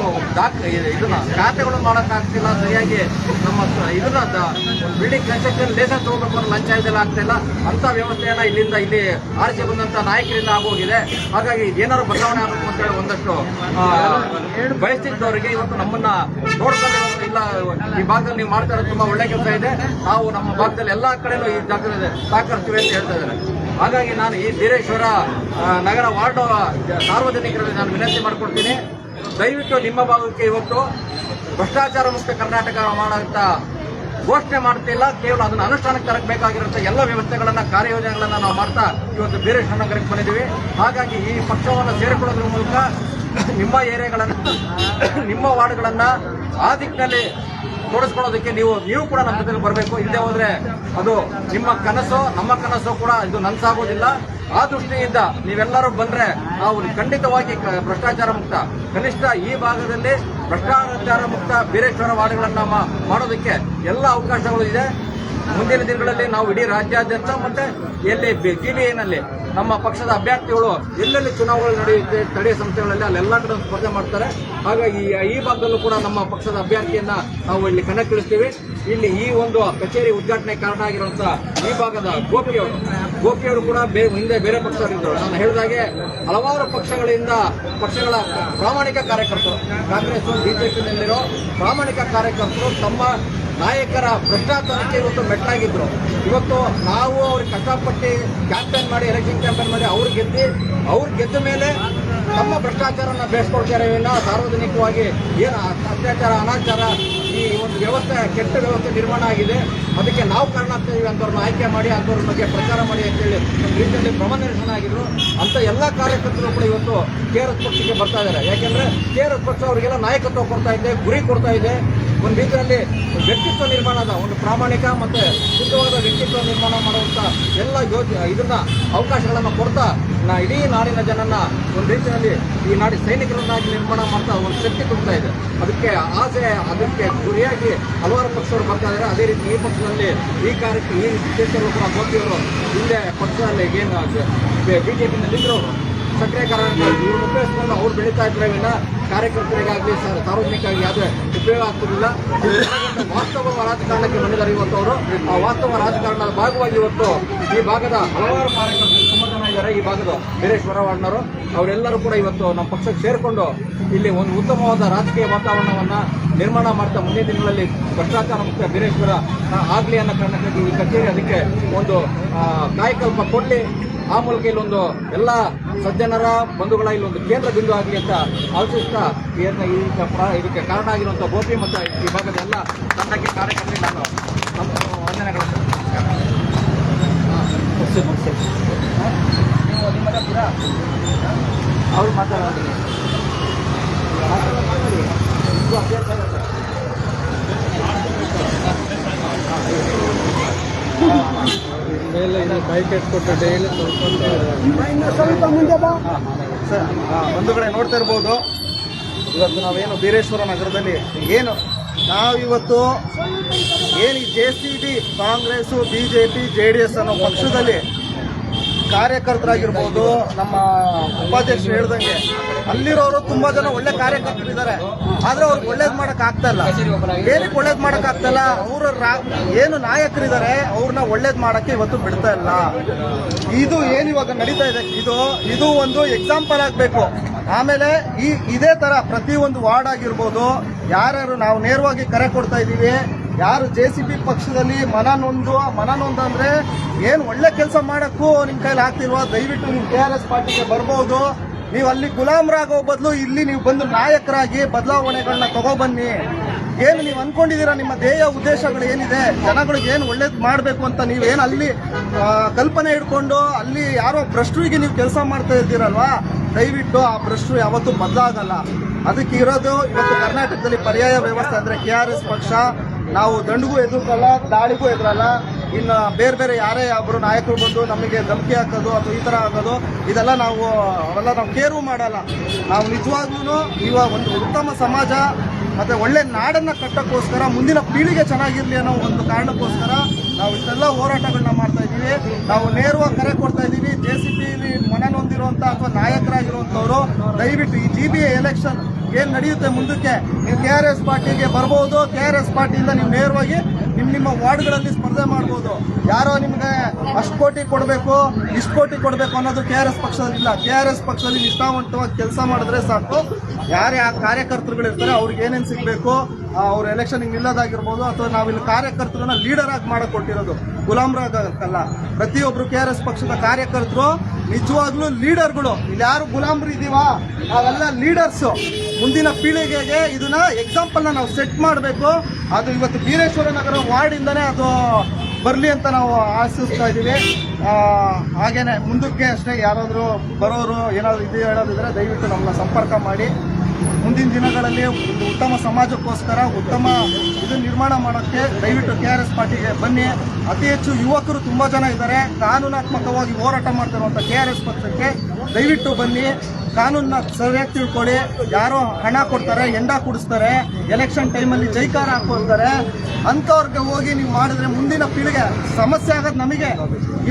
ಇದನ್ನ ಖಾತೆಗಳನ್ನು ಮಾಡೋಕ್ಕಾಗ್ತಿಲ್ಲ ಸರಿಯಾಗಿ. ನಮ್ಮ ಇದನ್ನ ಒಂದು ಬಿಲ್ಡಿಂಗ್ ಕನ್ಸ್ಟ್ರಕ್ಷನ್ ಲೈಸೆನ್ಸ್ ತಗೋಬೇಕು ಅನ್ನೋ ಲಂಚ ಇದೆಲ್ಲ ಆಗ್ತಿಲ್ಲ. ಅಂತ ವ್ಯವಸ್ಥೆಯನ್ನ ಇಲ್ಲಿಂದ ಇಲ್ಲಿ ಆರಿಸಿ ಬಂದಂತ ನಾಯಕರಿಂದ ಆಗೋಗಿದೆ. ಹಾಗಾಗಿ ಏನಾದ್ರು ಬದಲಾವಣೆ ಆಗಬೇಕು ಅಂತ ಹೇಳಿ ಒಂದಷ್ಟು ಬಯಸ್ತಿದ್ದವರಿಗೆ ಇವತ್ತು ನಮ್ಮನ್ನ ನೋಡ್ಕೊಂಡು ಇಲ್ಲ ಈ ಭಾಗದಲ್ಲಿ ನೀವು ಮಾಡ್ತಾ ಇರೋದು ತುಂಬಾ ಒಳ್ಳೆ ಕೆಲಸ ಇದೆ, ನಾವು ನಮ್ಮ ಭಾಗದಲ್ಲಿ ಎಲ್ಲಾ ಕಡೆನೂ ಈ ಜಾಗದಲ್ಲಿ ಸಹಕರಿಸ್ತೀವಿ ಅಂತ ಹೇಳ್ತಾ ಇದ್ದಾರೆ. ಹಾಗಾಗಿ ನಾನು ಈ ಬೀರೇಶ್ವರ ನಗರ ವಾರ್ಡ್ ಸಾರ್ವಜನಿಕರಲ್ಲಿ ನಾನು ವಿನಂತಿ ಮಾಡ್ಕೊಡ್ತೀನಿ, ದಯವಿಟ್ಟು ನಿಮ್ಮ ಭಾಗಕ್ಕೆ ಇವತ್ತು ಭ್ರಷ್ಟಾಚಾರ ಮುಕ್ತ ಕರ್ನಾಟಕ ಮಾಡೋಂಥ ಘೋಷಣೆ ಮಾಡ್ತಿಲ್ಲ, ಕೇವಲ ಅದನ್ನು ಅನುಷ್ಠಾನಕ್ಕೆ ತರಬೇಕಾಗಿರುವಂಥ ಎಲ್ಲ ವ್ಯವಸ್ಥೆಗಳನ್ನ ಕಾರ್ಯಯೋಜನೆಗಳನ್ನ ನಾವು ಮಾಡ್ತಾ ಇವತ್ತು ಬೀರೇಶ್ವರ ನಗರಕ್ಕೆ ಬಂದಿದ್ದೀವಿ. ಹಾಗಾಗಿ ಈ ಪಕ್ಷವನ್ನು ಸೇರಿಕೊಳ್ಳೋದ್ರ ಮೂಲಕ ನಿಮ್ಮ ಏರಿಯಾಗಳನ್ನ, ನಿಮ್ಮ ವಾರ್ಡ್ಗಳನ್ನ ಆ ದಿಕ್ಕಿನಲ್ಲಿ ತೋರಿಸ್ಕೊಳ್ಳೋದಕ್ಕೆ ನೀವು ಕೂಡ ನಮ್ಮ ಜೊತೆ ಬರಬೇಕು. ಇಲ್ಲದೆ ಹೋದ್ರೆ ಅದು ನಿಮ್ಮ ಕನಸು, ನಮ್ಮ ಕನಸು ಕೂಡ ಇದು ನನಸಾಗೋದಿಲ್ಲ. ಆ ದೃಷ್ಟಿಯಿಂದ ನೀವೆಲ್ಲರೂ ಬಂದ್ರೆ ನಾವು ಖಂಡಿತವಾಗಿ ಭ್ರಷ್ಟಾಚಾರ ಮುಕ್ತ, ಕನಿಷ್ಠ ಈ ಭಾಗದಲ್ಲಿ ಭ್ರಷ್ಟಾಚಾರ ಮುಕ್ತ ಬೀರೇಶ್ವರ ವಾರ್ಡ್ಗಳನ್ನ ಮಾಡೋದಕ್ಕೆ ಎಲ್ಲ ಅವಕಾಶಗಳು ಇದೆ. ಮುಂದಿನ ದಿನಗಳಲ್ಲಿ ನಾವು ಇಡೀ ರಾಜ್ಯಾದ್ಯಂತ ಮತ್ತೆ ಎಲ್ಲಿ ಜಿಲ್ಲೆಯಲ್ಲಿ ನಮ್ಮ ಪಕ್ಷದ ಅಭ್ಯರ್ಥಿಗಳು ಎಲ್ಲೆಲ್ಲಿ ಚುನಾವಣೆ ನಡೆಯುತ್ತೆ ಸ್ಥಳೀಯ ಸಂಸ್ಥೆಗಳಲ್ಲಿ ಅಲ್ಲೆಲ್ಲ ಕಡೆ ಸ್ಪರ್ಧೆ ಮಾಡ್ತಾರೆ. ಹಾಗಾಗಿ ಈ ಭಾಗದಲ್ಲೂ ಕೂಡ ನಮ್ಮ ಪಕ್ಷದ ಅಭ್ಯರ್ಥಿಯನ್ನ ನಾವು ಇಲ್ಲಿ ಕಣಕ್ಕಿಳಿಸ್ತೀವಿ. ಇಲ್ಲಿ ಈ ಒಂದು ಕಚೇರಿ ಉದ್ಘಾಟನೆ ಕಾರಣ ಆಗಿರುವಂತಹ ಈ ಭಾಗದ ಗೋಪಿಯವರು ಕೂಡ ಹಿಂದೆ ಬೇರೆ ಪಕ್ಷದವರಿದ್ದರು. ನಾನು ಹೇಳಿದಾಗೆ ಹಲವಾರು ಪಕ್ಷಗಳ ಪ್ರಾಮಾಣಿಕ ಕಾರ್ಯಕರ್ತರು, ಕಾಂಗ್ರೆಸ್ ಬಿಜೆಪಿನಲ್ಲಿರೋ ಪ್ರಾಮಾಣಿಕ ಕಾರ್ಯಕರ್ತರು ತಮ್ಮ ನಾಯಕರ ಭ್ರಷ್ಟಾಚಾರಕ್ಕೆ ಇವತ್ತು ಮೆಟ್ಟಾಗಿದ್ರು. ಇವತ್ತು ನಾವು ಅವ್ರಿಗೆ ಕಷ್ಟಪಟ್ಟು ಕ್ಯಾಂಪೇನ್ ಮಾಡಿ, ಎಲೆಕ್ಷನ್ ಕ್ಯಾಂಪೇನ್ ಮಾಡಿ ಅವ್ರು ಗೆದ್ದ ಮೇಲೆ ನಮ್ಮ ಭ್ರಷ್ಟಾಚಾರನ ಬೇಯಿಸ್ಕೊಳ್ತಾರೆ ವಿನ ಸಾರ್ವಜನಿಕವಾಗಿ ಏನು ಅತ್ಯಾಚಾರ, ಅನಾಚಾರ, ಈ ಒಂದು ವ್ಯವಸ್ಥೆ ಕೆಟ್ಟ ವ್ಯವಸ್ಥೆ ನಿರ್ಮಾಣ ಆಗಿದೆ, ಅದಕ್ಕೆ ನಾವು ಕಾರಣ ಆಗ್ತೀವಿ ಅಂತವ್ರನ್ನ ಆಯ್ಕೆ ಮಾಡಿ ಅಂಥವ್ರ ಬಗ್ಗೆ ಪ್ರಚಾರ ಮಾಡಿ ಅಂತೇಳಿ ಒಂದು ರೀತಿಯಲ್ಲಿ ಪ್ರಮಾಣೀಕರಣ ಆಗಿದ್ರು. ಅಂತ ಎಲ್ಲ ಕಾರ್ಯಕರ್ತರು ಕೂಡ ಇವತ್ತು KRS ಪಕ್ಷಕ್ಕೆ ಬರ್ತಾ ಇದ್ದಾರೆ. ಯಾಕೆಂದ್ರೆ KRS ಪಕ್ಷ ಅವರಿಗೆಲ್ಲ ನಾಯಕತ್ವ ಕೊಡ್ತಾ ಇದೆ, ಗುರಿ ಕೊಡ್ತಾ ಇದೆ. ಒಂದು ರೀತಿಯಲ್ಲಿ ವ್ಯಕ್ತಿತ್ವ ನಿರ್ಮಾಣದ ಒಂದು ಪ್ರಾಮಾಣಿಕ ಮತ್ತೆ ಶುದ್ಧವಾದ ವ್ಯಕ್ತಿತ್ವ ನಿರ್ಮಾಣ ಮಾಡುವಂತ ಎಲ್ಲ ಇದನ್ನ ಅವಕಾಶಗಳನ್ನು ಕೊಡ್ತಾ ಇಡೀ ನಾಡಿನ ಜನನ್ನ ಒಂದು ರೀತಿಯಲ್ಲಿ ಈ ನಾಡಿ ಸೈನಿಕರನ್ನಾಗಿ ನಿರ್ಮಾಣ ಮಾಡ್ತಾ ಒಂದು ಶಕ್ತಿ ಕೊಡ್ತಾ ಇದೆ. ಅದಕ್ಕೆ ಆಸೆ, ಅದಕ್ಕೆ ಗುರಿಯಾಗಿ ಹಲವಾರು ಪಕ್ಷವರು ಬರ್ತಾ ಇದ್ದಾರೆ. ಅದೇ ರೀತಿ ಈ ಪಕ್ಷದಲ್ಲಿ ಈ ಕ್ಷೇತ್ರಗಳು ಕೂಡ ಗೋಪಿಯವರು ಹಿಂದೆ ಪಕ್ಷದಲ್ಲಿ ಏನು ಬಿಜೆಪಿನಲ್ಲಿದ್ದರು ಸಕ್ರಿಯ ಕಾರ್ಯಕರ್ತರು ಇವ್ರನ್ನ ಉಪಯೋಗಿಸ್ಕೊಂಡು ಅವ್ರು ಬೆಳೀತಾ ಇದ್ರೆ ವಿನ ಕಾರ್ಯಕರ್ತರಿಗಾಗಲಿ ಸಾರ್ವಜನಿಕವಾಗಿ ಯಾವುದೇ ಉಪಯೋಗ ಆಗ್ತಿರಲಿಲ್ಲ. ವಾಸ್ತವ ರಾಜಕಾರಣಕ್ಕೆ ಬಂದಿದ್ದಾರೆ ಇವತ್ತು ಅವರು. ಆ ವಾಸ್ತವ ರಾಜಕಾರಣದ ಭಾಗವಾಗಿ ಇವತ್ತು ಈ ಭಾಗದ ಹಲವಾರು ಕಾರ್ಯಕರ್ತರು ತುಂಬ ಜನ ಇದ್ದಾರೆ. ಈ ಭಾಗದ ಬೀರೇಶ್ವರ ವಾರ್ಡ್ನವರು ಅವರೆಲ್ಲರೂ ಕೂಡ ಇವತ್ತು ನಮ್ಮ ಪಕ್ಷಕ್ಕೆ ಸೇರಿಕೊಂಡು ಇಲ್ಲಿ ಒಂದು ಉತ್ತಮವಾದ ರಾಜಕೀಯ ವಾತಾವರಣವನ್ನ ನಿರ್ಮಾಣ ಮಾಡ್ತಾ ಮುಂದಿನ ದಿನಗಳಲ್ಲಿ ಭ್ರಷ್ಟಾಚಾರ ಮುಕ್ತ ಬೀರೇಶ್ವರ ಆಗಲಿ ಅನ್ನೋ ಕಾರಣಕ್ಕಾಗಿ ಈ ಕಚೇರಿ ಅದಕ್ಕೆ ಒಂದು ಕಾಯಕಲ್ಪ ಕೊಡಲಿ. ಆ ಮೂಲಕ ಇಲ್ಲೊಂದು ಎಲ್ಲ ಸಜ್ಜನರ ಬಂಧುಗಳ ಇಲ್ಲೊಂದು ಕೇಂದ್ರ ಬಿಂದು ಆಗಲಿ ಅಂತ ಆಲೋಚಿಸ್ತಾ ಇದಕ್ಕೆ ಕಾರಣ ಆಗಿರುವಂತಹ ಗೋಪಿ ಮತ್ತು ಈ ಭಾಗದ ಎಲ್ಲ ತಂಡಕ್ಕೆ ಕಾರ್ಯಕರ್ತರಿಗೆ ನಾನು ವಂದನೆಗಳನ್ನು ಅವರು ಮಾತಾಡೋದು ಮೇಲೆ ಕೈ ಕಟ್ಕೊಟ್ಟು ಡೈಲಿ ಸ್ವಲ್ಪ ಮುಂದೆ ಬಾ ಸರ್. ಬಂಧುಗಳೇ ನೋಡ್ತಾ ಇರ್ಬೋದು, ಇವತ್ತು ನಾವೇನು ಬೀರೇಶ್ವರ ನಗರದಲ್ಲಿ ನಾವಿವತ್ತು ಏನು ಈ JCB ಕಾಂಗ್ರೆಸ್, BJP, JDS ಅನ್ನೋ ಪಕ್ಷದಲ್ಲಿ ಕಾರ್ಯಕರ್ತರಾಗಿರ್ಬೋದು, ನಮ್ಮ ಉಪಾಧ್ಯಕ್ಷರು ಹೇಳ್ದಂಗೆ ಅಲ್ಲಿರೋರು ತುಂಬಾ ಜನ ಒಳ್ಳೆ ಕಾರ್ಯಕರ್ತರಿದ್ದಾರೆ. ಆದ್ರೆ ಅವ್ರಿಗೆ ಒಳ್ಳೇದ್ ಮಾಡಕ್ ಆಗ್ತಾ ಇಲ್ಲ. ಏನಕ್ಕೆ ಒಳ್ಳೇದ್ ಮಾಡಕ್ ಆಗ್ತಾ ಇಲ್ಲ? ಅವ್ರ ಏನು ನಾಯಕರಿದ್ದಾರೆ ಅವ್ರನ್ನ ಒಳ್ಳೇದ್ ಮಾಡಕ್ಕೆ ಇವತ್ತು ಬಿಡ್ತಾ ಇಲ್ಲ. ಇದು ಏನು ಇವಾಗ ನಡೀತಾ ಇದೆ, ಇದು ಒಂದು ಎಕ್ಸಾಂಪಲ್ ಆಗ್ಬೇಕು. ಆಮೇಲೆ ಇದೇ ತರ ಪ್ರತಿ ಒಂದು ವಾರ್ಡ್ ಆಗಿರ್ಬೋದು, ಯಾರ್ಯಾರು ನಾವು ನೇರವಾಗಿ ಕರೆ ಕೊಡ್ತಾ ಇದೀವಿ, ಯಾರು JCB ಪಕ್ಷದಲ್ಲಿ ಮನನೊಂದು ಅಂದ್ರೆ ಏನು ಒಳ್ಳೆ ಕೆಲಸ ಮಾಡಕ್ಕೂ ನಿಮ್ ಕೈಲಿ ಆಗ್ತಿಲ್ವಾ, ದಯವಿಟ್ಟು ನೀವು KRS ಪಾರ್ಟಿಗೆ ಬರ್ಬೋದು. ನೀವು ಅಲ್ಲಿ ಗುಲಾಮರಾಗೋ ಬದಲು ಇಲ್ಲಿ ನೀವು ಬಂದು ನಾಯಕರಾಗಿ ಬದಲಾವಣೆಗಳನ್ನ ತಗೊಬನ್ನಿ. ಏನು ನೀವು ಅನ್ಕೊಂಡಿದ್ದೀರಾ, ನಿಮ್ಮ ಧ್ಯೇಯ ಉದ್ದೇಶಗಳು ಏನಿದೆ, ಜನಗಳಿಗೆ ಏನು ಒಳ್ಳೇದು ಮಾಡಬೇಕು ಅಂತ ನೀವೇನು ಅಲ್ಲಿ ಕಲ್ಪನೆ ಇಟ್ಕೊಂಡು ಅಲ್ಲಿ ಯಾರೋ ಭ್ರಷ್ಟರಿಗೆ ನೀವು ಕೆಲಸ ಮಾಡ್ತಾ ಇದ್ದೀರಲ್ವಾ, ದಯವಿಟ್ಟು ಆ ಭ್ರಷ್ಟರು ಯಾವತ್ತೂ ಬದಲಾಗಲ್ಲ. ಅದಕ್ಕೆ ಇರೋದು ಇವತ್ತು ಕರ್ನಾಟಕದಲ್ಲಿ ಪರ್ಯಾಯ ವ್ಯವಸ್ಥೆ ಅಂದ್ರೆ KRS ಪಕ್ಷ. ನಾವು ದಂಡಿಗೂ ಎದುರಲ್ಲ, ದಾಳಿಗೂ ಎದುರಲ್ಲ. ಇನ್ನು ಬೇರೆ ಯಾರೇ ಒಬ್ಬರು ನಾಯಕರು ಬಂದು ನಮಗೆ ಧಮಕಿ ಹಾಕೋದು ಅಥವಾ ಈ ತರ ಆಗೋದು ಇದೆಲ್ಲ ನಾವು ಕೇರು ಮಾಡಲ್ಲ. ನಾವು ನಿಜವಾಗ್ಲೂ ಇವಾಗ ಒಂದು ಉತ್ತಮ ಸಮಾಜ ಮತ್ತೆ ಒಳ್ಳೆ ನಾಡನ್ನ ಕಟ್ಟಕ್ಕೋಸ್ಕರ ಮುಂದಿನ ಪೀಳಿಗೆ ಚೆನ್ನಾಗಿರ್ಲಿ ಅನ್ನೋ ಒಂದು ಕಾರಣಕ್ಕೋಸ್ಕರ ನಾವು ಇಷ್ಟೆಲ್ಲ ಹೋರಾಟಗಳನ್ನ ಮಾಡ್ತಾ ಇದ್ದೀವಿ. ನಾವು ನೇರವಾಗಿ ಕರೆ ಕೊಡ್ತಾ ಇದ್ದೀವಿ. JCP ಮನ ನೊಂದಿರುವಂತ ಅಥವಾ ನಾಯಕರಾಗಿರುವಂತವ್ರು ದಯವಿಟ್ಟು ಈ GBA ಎಲೆಕ್ಷನ್ ಏನ್ ನಡೆಯುತ್ತೆ ಮುಂದಕ್ಕೆ ನೀವು KRS ಪಾರ್ಟಿಗೆ ಬರ್ಬೋದು. KRS ಪಾರ್ಟಿಯಿಂದ ನೀವು ನೇರವಾಗಿ ನಿಮ್ಮ ವಾರ್ಡ್ಗಳಲ್ಲಿ ಸ್ಪರ್ಧೆ ಮಾಡ್ಬೋದು. ಯಾರೋ ನಿಮ್ಗೆ ಅಷ್ಟು ಕೋಟಿ ಕೊಡಬೇಕು ಇಷ್ಟು ಕೋಟಿ ಕೊಡಬೇಕು ಅನ್ನೋದು KRS ಪಕ್ಷದಲ್ಲಿ ಇಲ್ಲ. KRS ಪಕ್ಷದಲ್ಲಿ ನಿಷ್ಠಾವಂತವಾಗಿ ಕೆಲಸ ಮಾಡಿದ್ರೆ ಸಾಕು. ಯಾರೇ ಆ ಕಾರ್ಯಕರ್ತರುಗಳಿರ್ತಾರೆ ಅವ್ರಿಗೆ ಏನೇನು ಸಿಗಬೇಕು, ಅವ್ರ ಎಲೆಕ್ಷನ್ ನಿಲ್ಲೋದಾಗಿರ್ಬೋದು ಅಥವಾ ನಾವಿಲ್ಲಿ ಕಾರ್ಯಕರ್ತರನ್ನ ಲೀಡರ್ ಆಗಿ ಮಾಡಕ್ ಕೊಟ್ಟಿರೋದು, ಗುಲಾಮ್ರಾಗಲ್ಲ. ಪ್ರತಿಯೊಬ್ರು KRS ಪಕ್ಷದ ಕಾರ್ಯಕರ್ತರು ನಿಜವಾಗ್ಲೂ ಲೀಡರ್ಗಳು. ಇಲ್ಲಿ ಯಾರು ಗುಲಾಮ್ರು ಇದೀವಾ ಅವೆಲ್ಲ ಲೀಡರ್ಸ್. ಮುಂದಿನ ಪೀಳಿಗೆಗೆ ಇದನ್ನ ಎಕ್ಸಾಂಪಲ್ನ ನಾವು ಸೆಟ್ ಮಾಡಬೇಕು. ಅದು ಇವತ್ತು ಬೀರೇಶ್ವರ ನಗರ ವಾರ್ಡಿಂದನೇ ಅದು ಬರಲಿ ಅಂತ ನಾವು ಆಶಿಸ್ತಾ ಇದ್ದೀವಿ. ಹಾಗೇನೆ ಮುಂದಕ್ಕೆ ಅಷ್ಟೇ ಯಾರಾದರೂ ಬರೋರು ಏನಾದರೂ ಇದು ಹೇಳೋದಿದ್ರೆ ದಯವಿಟ್ಟು ನಮ್ಮನ್ನ ಸಂಪರ್ಕ ಮಾಡಿ. ಮುಂದಿನ ದಿನಗಳಲ್ಲಿ ಒಂದು ಉತ್ತಮ ಸಮಾಜಕ್ಕೋಸ್ಕರ ಉತ್ತಮ ಇದು ನಿರ್ಮಾಣ ಮಾಡೋಕ್ಕೆ ದಯವಿಟ್ಟು KRS ಪಾರ್ಟಿಗೆ ಬನ್ನಿ. ಅತಿ ಹೆಚ್ಚು ಯುವಕರು ತುಂಬ ಜನ ಇದ್ದಾರೆ. ಕಾನೂನಾತ್ಮಕವಾಗಿ ಹೋರಾಟ ಮಾಡ್ತಿರುವಂಥ KRS ಪಕ್ಷಕ್ಕೆ ದಯವಿಟ್ಟು ಬನ್ನಿ. ಕಾನೂನನ್ನ ಸರಿಯಾಗಿ ತಿಳ್ಕೊಳ್ಳಿ. ಯಾರೋ ಹಣ ಕೊಡ್ತಾರೆ, ಎಂಡ ಕುಡಿಸ್ತಾರೆ, ಎಲೆಕ್ಷನ್ ಟೈಮಲ್ಲಿ ಜೈಕಾರ ಹಾಕೊಳ್ತಾರೆ, ಅಂಥವ್ರಿಗೆ ಹೋಗಿ ನೀವು ಮಾಡಿದ್ರೆ ಮುಂದಿನ ಪೀಳಿಗೆ ಸಮಸ್ಯೆ ಆಗೋದು ನಮಗೆ.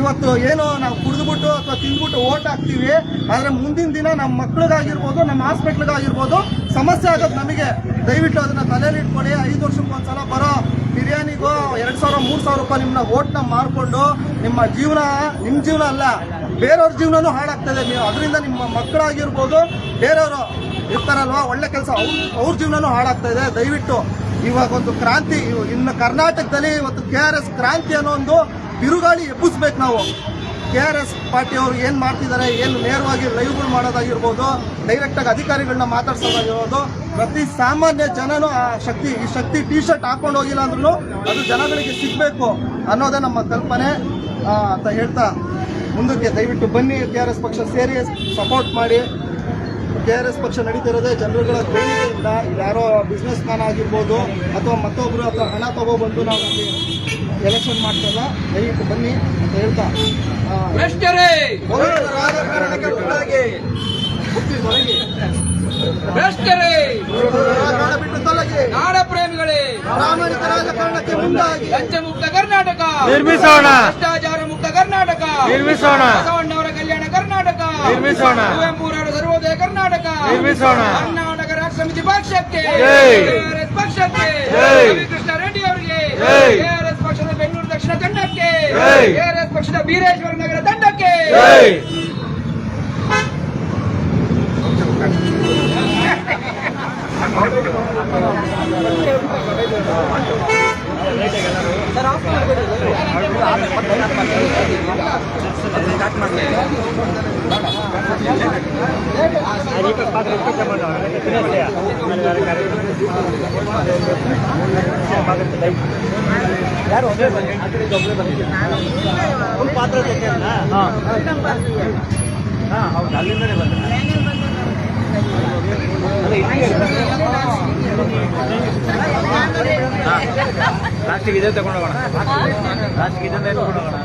ಇವತ್ತು ಏನೋ ನಾವು ಕುಡಿದ್ಬಿಟ್ಟು ಅಥವಾ ತಿಂದ್ಬಿಟ್ಟು ಓಟ್ ಹಾಕ್ತೀವಿ, ಆದರೆ ಮುಂದಿನ ದಿನ ನಮ್ಮ ಮಕ್ಳಿಗಾಗಿರ್ಬೋದು, ನಮ್ಮ ಹಾಸ್ಪಿಟ್ಲಿಗಾಗಿರ್ಬೋದು ಸಮಸ್ಯೆ ಆಗೋದು ನಮಗೆ. ದಯವಿಟ್ಟು ಅದನ್ನ ತಲೆಯಲ್ಲಿ ಇಟ್ಕೊಳ್ಳಿ. 5 ವರ್ಷಕ್ಕೊಂದ್ಸಲ ಬರೋ ಬಿರಿಯಾನಿಗೋ 2,000 3,000 ರೂಪಾಯಿ ನಿಮ್ಮನ್ನ ಓಟ್ನ ಮಾರ್ಕೊಂಡು ನಿಮ್ಮ ಜೀವನ ಅಲ್ಲ ಬೇರೆಯವ್ರ ಜೀವನನೂ ಹಾಳಾಗ್ತದೆ. ನೀವು ಅದರಿಂದ ನಿಮ್ಮ ಮಕ್ಕಳಾಗಿರ್ಬೋದು, ಬೇರೆಯವರು ಇರ್ತಾರಲ್ವಾ ಒಳ್ಳೆ ಕೆಲಸ, ಅವ್ರ ಜೀವನನೂ ಹಾಳಾಗ್ತಾ ಇದೆ. ದಯವಿಟ್ಟು ಇವಾಗ ಒಂದು ಕ್ರಾಂತಿ, ಇನ್ನು ಕರ್ನಾಟಕದಲ್ಲಿ ಇವತ್ತು KRS ಕ್ರಾಂತಿ ಅನ್ನೋ ಒಂದು ಬಿರುಗಾಳಿ ಎಬ್ಬಿಸ್ಬೇಕು ನಾವು. KRS ಪಾರ್ಟಿಯವರು ಏನು ಮಾಡ್ತಿದ್ದಾರೆ, ಏನು ನೇರವಾಗಿ ಲೈವ್ಗಳು ಮಾಡೋದಾಗಿರ್ಬೋದು, ಡೈರೆಕ್ಟಾಗಿ ಅಧಿಕಾರಿಗಳನ್ನ ಮಾತಾಡ್ಸೋದಾಗಿರ್ಬೋದು, ಪ್ರತಿ ಸಾಮಾನ್ಯ ಜನನೂ ಈ ಶಕ್ತಿ ಟಿ ಶರ್ಟ್ ಹಾಕೊಂಡು ಹೋಗಿಲ್ಲ ಅಂದ್ರೂ ಅದು ಜನಗಳಿಗೆ ಸಿಗಬೇಕು ಅನ್ನೋದೇ ನಮ್ಮ ಕಲ್ಪನೆ ಅಂತ ಹೇಳ್ತಾ ಮುಂದಕ್ಕೆ ದಯವಿಟ್ಟು ಬನ್ನಿ. KRS ಪಕ್ಷ ಸೇರಿ ಸಪೋರ್ಟ್ ಮಾಡಿ. KRS ಪಕ್ಷ ನಡೀತಿರೋದೇ ಜನರುಗಳ ದೇಣಿಗೆಯಿಂದ. ಯಾರೋ ಬಿಸ್ನೆಸ್ ಮ್ಯಾನ್ ಆಗಿರ್ಬೋದು ಅಥವಾ ಮತ್ತೊಬ್ರು ಅಥವಾ ಹಣ ತಗೊಬಂದು ನಾವು ಎಲೆಕ್ಷನ್ ಮಾಡ್ತಲ್ಲ, ದಯವಿಟ್ಟು ಬನ್ನಿ ಅಂತ ಹೇಳ್ತಾ ಬಿಟ್ಟು ತೊಲಗಿ ನಾಡ ಪ್ರೇಮಿಗಳೇ, ಪ್ರಾಮಾಣಿಕ ರಾಜಕಾರಣಕ್ಕೆ ಮುಂದಾಗಿ ಲಂಚ ಮುಕ್ತ ಕರ್ನಾಟಕ ನಿರ್ಮಿಸೋಣ, ಭ್ರಷ್ಟಾಚಾರ ಮುಕ್ತ ಕರ್ನಾಟಕ ನಿರ್ಮಿಸೋಣ, ಬಸವಣ್ಣವರ ಕಲ್ಯಾಣ ಕರ್ನಾಟಕ ನಿರ್ಮಿಸೋಣ, ಕುವೆಂಪುರವರ ಸರ್ವೋದಯ ಕರ್ನಾಟಕ ನಿರ್ಮಿಸೋಣ, ಕರ್ನಾಟಕ ರಾಷ್ಟ್ರ ಸಮಿತಿ ಪಕ್ಷಕ್ಕೆ, ಜೈ. KRS ಪಕ್ಷಕ್ಕೆ, ಜೈ. ರವಿಕೃಷ್ಣ ರೆಡ್ಡಿ ಅವರಿಗೆ, ಜೈ. KRS ಪಕ್ಷದ ಬೆಂಗಳೂರು ದಕ್ಷಿಣ ತಂಡಕ್ಕೆ, ಜೈ. KRS ಪಕ್ಷದ ಬೀರೇಶ್ವರ ನಗರ ತಂಡಕ್ಕೆ. ಜೈ. ಹೌದು, ಅಲ್ಲಿಂದಲೇ ಬಂದ ಲಾಸ್ಟಿಗೆ ಇದೇ ತಗೊಂಡೋಗೋಣ, ಲಾಸ್ಟಿಗೆ ಇದನ್ನೇ ತಗೊಂಡೋಗೋಣ.